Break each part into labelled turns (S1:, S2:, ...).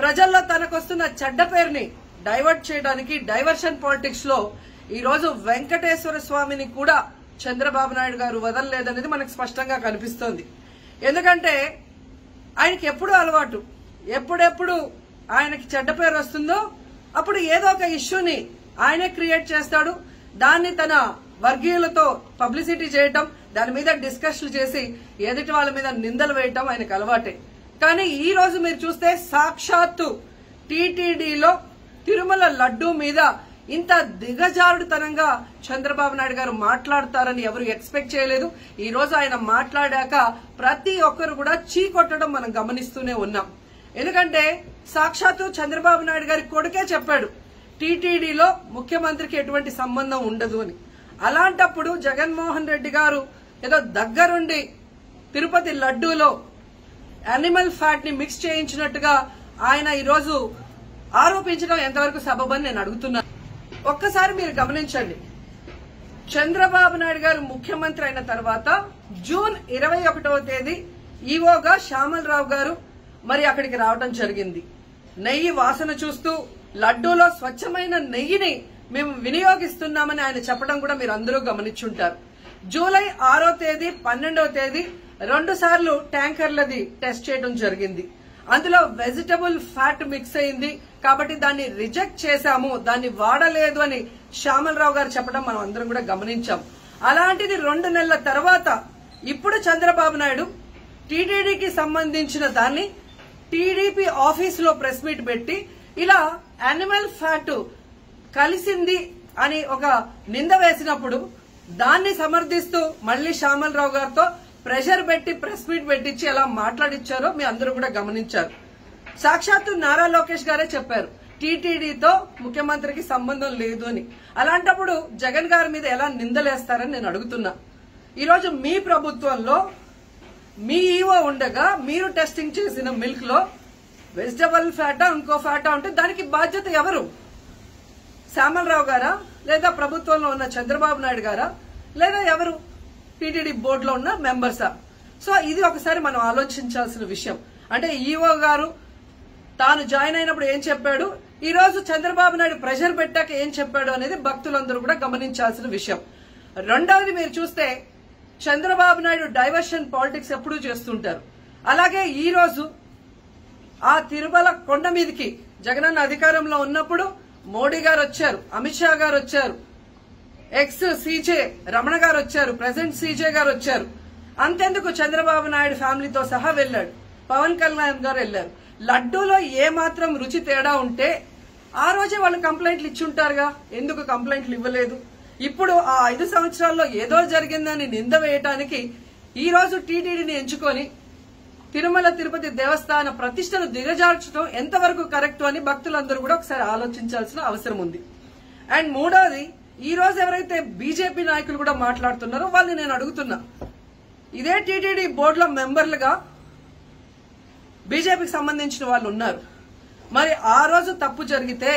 S1: ప్రజల్లో తనకొస్తున్న చెడ్డ పేరుని డైవర్ట్ చేయడానికి డైవర్షన్ పాలిటిక్స్ లో ఈ రోజు వెంకటేశ్వర స్వామిని కూడా చంద్రబాబు నాయుడు గారు వదలలేదనేది మనకు స్పష్టంగా కనిపిస్తోంది. ఎందుకంటే ఆయనకి ఎప్పుడు అలవాటు, ఎప్పుడెప్పుడు ఆయనకి చెడ్డ పేరు వస్తుందో అప్పుడు ఏదో ఒక ఇష్యూని ఆయనే క్రియేట్ చేస్తాడు. దాన్ని తన వర్గీయులతో పబ్లిసిటీ చేయటం, దాని మీద డిస్కషన్ చేసి ఎదుటి వాళ్ళ మీద నిందలు వేయటం ఆయనకు అలవాటే. కానీ ఈ రోజు మీరు చూస్తే సాక్షాత్తు టీటీడీలో తిరుమల లడ్డూ మీద ఇంత దిగజారుడుతనంగా చంద్రబాబు నాయుడు గారు మాట్లాడతారని ఎవరు ఎక్స్పెక్ట్ చేయలేదు. ఈ రోజు ఆయన మాట్లాడాక ప్రతి ఒక్కరు కూడా చీకొట్టడం మనం గమనిస్తూనే ఉన్నాం. ఎందుకంటే సాక్షాత్తు చంద్రబాబు నాయుడు గారి కొడుకే చెప్పాడు టీటీడీలో ముఖ్యమంత్రికి ఎటువంటి సంబంధం ఉండదు అని. అలాంటప్పుడు జగన్మోహన్ రెడ్డి గారు ఏదో దగ్గరుండి తిరుపతి లడ్డూలో యానిమల్ ఫ్యాట్ ని మిక్స్ చేయించినట్టుగా ఆయన ఈరోజు ఆరోపించడం ఎంతవరకు సబబని నేను అడుగుతున్నాను. ఒక్కసారి మీరు గమనించండి, చంద్రబాబు నాయుడు గారు ముఖ్యమంత్రి అయిన తర్వాత జూన్ 21వ తేదీ ఈవోగా శ్యామలరావు గారు మరి అక్కడికి రావడం జరిగింది. నెయ్యి వాసన చూస్తూ లడ్డూలో స్వచ్ఛమైన నెయ్యిని మేము వినియోగిస్తున్నామని ఆయన చెప్పడం కూడా మీరు అందరూ గమనించుంటారు. జూలై 6వ తేదీ 12వ తేదీ 2 సార్లు ట్యాంకర్లది టెస్ట్ చేయడం జరిగింది. అందులో వెజిటబుల్ ఫ్యాట్ మిక్స్ అయింది కాబట్టి దాన్ని రిజెక్ట్ చేశాము, దాన్ని వాడలేదు అని శ్యామలరావు గారు చెప్పడం మనం అందరం కూడా గమనించాం. అలాంటిది 2 నెలల తర్వాత ఇప్పుడు చంద్రబాబు నాయుడు టీటీడీకి సంబంధించిన దాన్ని టీడీపీ ఆఫీసులో ప్రెస్ మీట్ పెట్టి ఇలా యానిమల్ ఫ్యాట్ కలిసింది అని ఒక నింద వేసినప్పుడు దాన్ని సమర్థిస్తూ మళ్లీ శ్యామలరావు గారితో ప్రెషర్ పెట్టి ప్రెస్ మీట్ పెట్టించి ఎలా మాట్లాడిచ్చారో మీ అందరూ కూడా గమనించారు. సాక్షాత్తు నారా లోకేష్ గారే చెప్పారు టీటీడీతో ముఖ్యమంత్రికి సంబంధం లేదు అని. అలాంటప్పుడు జగన్ గారి మీద ఎలా నిందలేస్తారని నేను అడుగుతున్నా. ఈరోజు మీ ప్రభుత్వంలో మీ ఈవో ఉండగా మీరు టెస్టింగ్ చేసిన మిల్క్ లో వెజిటబుల్ ఫ్యాటా ఇంకో ఫ్యాటా ఉంటే దానికి బాధ్యత ఎవరు? శ్యామలరావు గారా, లేదా ప్రభుత్వంలో ఉన్న చంద్రబాబు నాయుడు గారా, లేదా ఎవరు టీటీడీ బోర్డులో ఉన్న మెంబర్సా? సో ఇది ఒకసారి మనం ఆలోచించాల్సిన విషయం. అంటే ఈవో గారు తాను జాయిన్ అయినప్పుడు ఏం చెప్పాడు, ఈ రోజు చంద్రబాబు నాయుడు ప్రెషర్ పెట్టాక ఏం చెప్పాడు అనేది భక్తులందరూ కూడా గమనించాల్సిన విషయం. రెండవది మీరు చూస్తే చంద్రబాబు నాయుడు డైవర్షన్ పాలిటిక్స్ ఎప్పుడూ చేస్తుంటారు. అలాగే ఈ రోజు ఆ తిరుమల కొండ మీదకి జగనన్న అధికారంలో ఉన్నప్పుడు మోడీ గారు వచ్చారు, అమిత్ షా గారు వచ్చారు, ఎక్స్ సీజే రమణ గారు వచ్చారు, ప్రెసెంట్ సీజే గారు వచ్చారు. అంతెందుకు చంద్రబాబు నాయుడు ఫ్యామిలీతో సహా వెళ్లాడు, పవన్ కళ్యాణ్ గారు వెళ్లారు. లడ్డూలో ఏ మాత్రం రుచి తేడా ఉంటే ఆ రోజే వాళ్ళు కంప్లైంట్లు ఇచ్చుంటారుగా, ఎందుకు కంప్లైంట్లు ఇవ్వలేదు? ఇప్పుడు ఆ 5 సంవత్సరాల్లో ఏదో జరిగిందని నింద వేయటానికి ఈ రోజు టీటీడీని ఎంచుకొని తిరుమల తిరుపతి దేవస్థాన ప్రతిష్టను దిగజార్చడం ఎంతవరకు కరెక్ట్ అని భక్తులందరూ కూడా ఒకసారి ఆలోచించాల్సిన అవసరం ఉంది. అండ్ మూడోది, ఈ రోజు ఎవరైతే బీజేపీ నాయకులు కూడా మాట్లాడుతున్నారో వాళ్ళని నేను అడుగుతున్నా, ఇదే టీటీడీ బోర్డులో మెంబర్లుగా బీజేపీకి సంబంధించిన వాళ్ళు ఉన్నారు. మరి ఆ రోజు తప్పు జరిగితే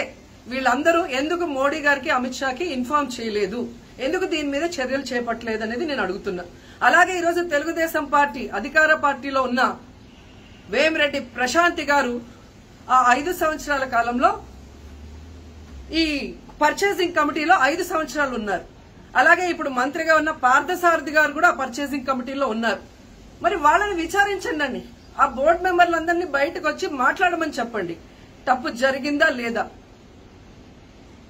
S1: వీళ్ళందరూ ఎందుకు మోడీ గారికి అమిత్ షాకి ఇన్ఫార్మ్ చేయలేదు, ఎందుకు దీని మీద చర్యలు చేపట్టలేదు అనేది నేను అడుగుతున్నా. అలాగే ఈరోజు తెలుగుదేశం పార్టీ అధికార పార్టీలో ఉన్న వేమిరెడ్డి ప్రశాంతి గారు ఆ 5 సంవత్సరాల కాలంలో ఈ పర్చేసింగ్ కమిటీలో 5 సంవత్సరాలు ఉన్నారు. అలాగే ఇప్పుడు మంత్రిగా ఉన్న పార్థసారథి గారు కూడా పర్చేసింగ్ కమిటీలో ఉన్నారు. మరి వాళ్ళని విచారించండి, ఆ బోర్డు మెంబర్లందరినీ బయటకు వచ్చి మాట్లాడమని చెప్పండి, తప్పు జరిగిందా లేదా.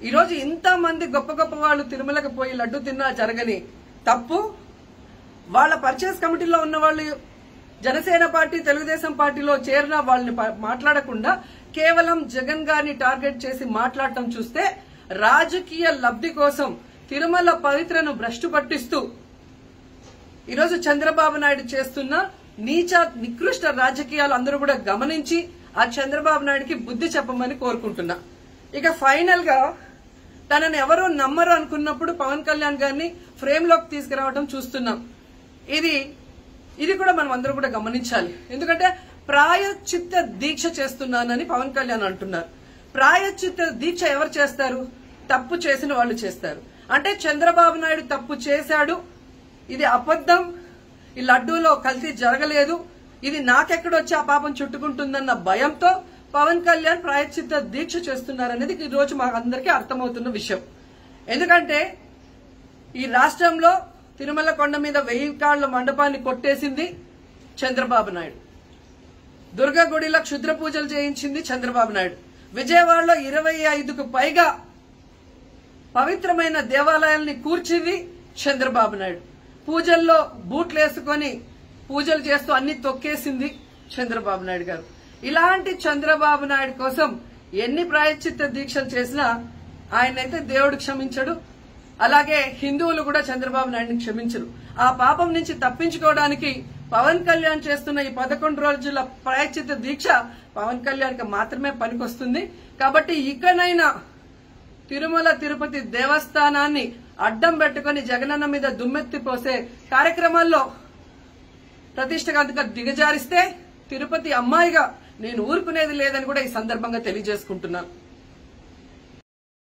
S1: ఈరోజు ఇంతమంది గొప్ప గొప్ప వాళ్ళు తిరుమలకు పోయి లడ్డు తిన్నా జరగని తప్పు వాళ్ళ పర్చేస్ కమిటీలో ఉన్న వాళ్ళు జనసేన పార్టీ తెలుగుదేశం పార్టీలో చేరిన వాళ్ళని మాట్లాడకుండా కేవలం జగన్ గారిని టార్గెట్ చేసి మాట్లాడటం చూస్తే రాజకీయ లబ్ధి కోసం తిరుమల పవిత్రను భ్రష్టు పట్టిస్తూ ఈరోజు చంద్రబాబు నాయుడు చేస్తున్న నీచ నికృష్ట రాజకీయాలు అందరూ కూడా గమనించి ఆ చంద్రబాబు నాయుడుకి బుద్ధి చెప్పమని కోరుకుంటున్నా. ఇక ఫైనల్ గా తనని ఎవరూ నమ్మరు అనుకున్నప్పుడు పవన్ కళ్యాణ్ గారిని ఫ్రేమ్ లోకి తీసుకురావడం చూస్తున్నాం. ఇది కూడా మనం అందరూ కూడా గమనించాలి. ఎందుకంటే ప్రాయశ్చిత్త దీక్ష చేస్తున్నానని పవన్ కళ్యాణ్ అంటున్నారు. ప్రాయశ్చిత్త దీక్ష ఎవరు చేస్తారు? తప్పు చేసిన వాళ్ళు చేస్తారు. అంటే చంద్రబాబు నాయుడు తప్పు చేశాడు, ఇది అబద్ధం, ఈ లడ్డూలో కల్తీ జరగలేదు, ఇది నాకెక్కడొచ్చి ఆ పాపం చుట్టుకుంటుందన్న భయంతో పవన్ కళ్యాణ్ ప్రాయశ్చిత్త దీక్ష చేస్తున్నారనేది ఈ రోజు మా అందరికీ అర్థమవుతున్న విషయం. ఎందుకంటే ఈ రాష్ట్రంలో తిరుమల కొండ మీద 1000 కాళ్ల మండపాన్ని కొట్టేసింది చంద్రబాబు నాయుడు. దుర్గా గుడిలో క్షుద్ర పూజలు చేయించింది చంద్రబాబు నాయుడు. విజయవాడలో 25కు పైగా పవిత్రమైన దేవాలయాల్ని కూర్చింది చంద్రబాబు నాయుడు. పూజల్లో బూట్లేసుకొని పూజలు చేస్తూ అన్ని తొక్కేసింది చంద్రబాబు నాయుడు గారు. ఇలాంటి చంద్రబాబు నాయుడు కోసం ఎన్ని ప్రాయశ్చిత్త దీక్షలు చేసినా ఆయనైతే దేవుడు క్షమించడు. అలాగే హిందువులు కూడా చంద్రబాబు నాయుడిని క్షమించరు. ఆ పాపం నుంచి తప్పించుకోవడానికి పవన్ కళ్యాణ్ చేస్తున్న ఈ 11 రోజుల ప్రాయశ్చిత్త దీక్ష పవన్ కళ్యాణ్కి మాత్రమే పనికొస్తుంది. కాబట్టి ఇకనైనా తిరుమల తిరుపతి దేవస్థానాన్ని అడ్డం పెట్టుకుని జగనన్న మీద దుమ్మెత్తి పోసే కార్యక్రమాల్లో ప్రతిష్టగా దిగజారిస్తే తిరుపతి అమ్మాయిగా నేను ఊరుకునేది లేదని కూడా ఈ సందర్భంగా తెలియజేసుకుంటున్నాను.